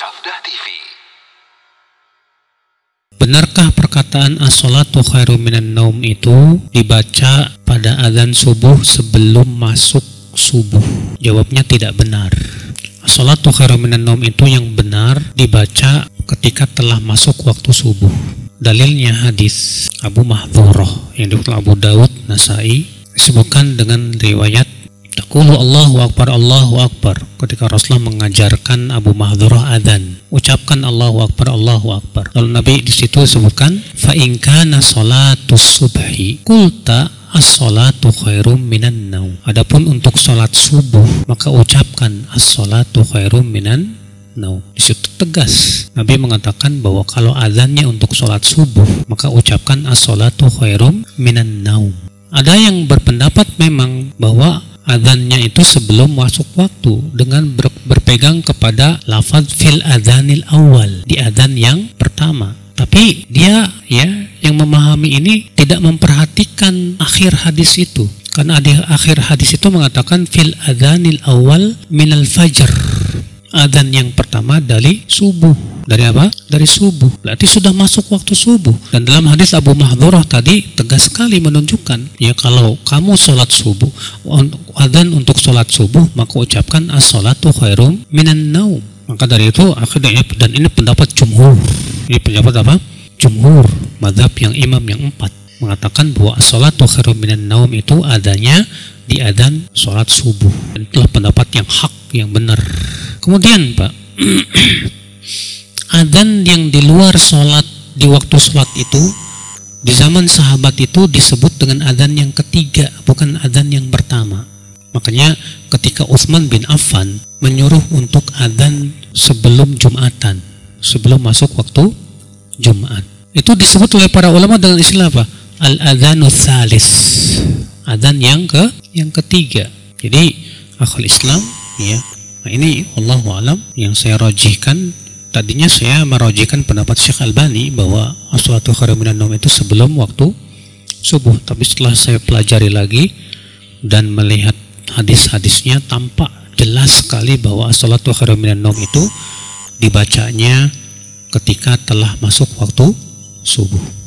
Safdah TV. Benarkah perkataan as-salatu khairum minan naum itu dibaca pada azan subuh sebelum masuk subuh? Jawabnya tidak benar. As-salatu khairum minan naum itu yang benar dibaca ketika telah masuk waktu subuh. Dalilnya hadis Abu Mahdhurah yang diriwayatkan Abu Dawud, Nasai, disebutkan dengan riwayat taqulu Allahu Akbar, Allahu Akbar, ketika Rasulullah mengajarkan Abu Mahdhurah adzan, ucapkan Allahu Akbar, Allahu Akbar. Lalu Nabi di situ sebutkan fa in kana sholatus subhi qulta as-salatu khairum minan naum. Adapun untuk salat subuh maka ucapkan as-salatu khairum minan naum. Di situ tegas Nabi mengatakan bahwa kalau azannya untuk salat subuh maka ucapkan as-salatu khairum minan naum. Ada yang berpendapat memang bahwa adzannya itu sebelum masuk waktu dengan berpegang kepada lafaz fil adzanil awal, di adzan yang pertama. Tapi dia yang memahami ini tidak memperhatikan akhir hadis itu, karena di akhir hadis itu mengatakan fil adzanil awal minal fajr. Adzan yang pertama dari subuh. Dari apa? Dari subuh. Berarti sudah masuk waktu subuh. Dan dalam hadis Abu Mahdhurah tadi tegas sekali menunjukkan, ya kalau kamu sholat subuh, adzan untuk sholat subuh, maka ucapkan as-salatu khairum minan naum. Maka dari itu akhirnya, dan ini pendapat jumhur. Ini pendapat apa? Jumhur, mazhab yang imam yang 4 mengatakan bahwa as-salatu khairum minan naum itu adanya di adzan sholat subuh. Dan itulah pendapat yang hak, yang benar. Kemudian Pak, adzan yang di luar sholat, di waktu sholat itu, di zaman sahabat itu disebut dengan adzan yang ketiga, bukan adzan yang pertama. Makanya ketika Utsman bin Affan menyuruh untuk adzan sebelum Jumatan, sebelum masuk waktu Jumat, itu disebut oleh para ulama dengan istilah apa? Al-adzanu tsalis, adzan yang ketiga. Jadi akhul Islam, ya. Nah ini Allahu a'lam yang saya rajihkan. Tadinya saya merajihkan pendapat Syekh Albani bahwa as-salatu khairum minan naum itu sebelum waktu subuh. Tapi setelah saya pelajari lagi dan melihat hadis-hadisnya, tampak jelas sekali bahwa as-salatu khairum minan naum itu dibacanya ketika telah masuk waktu subuh.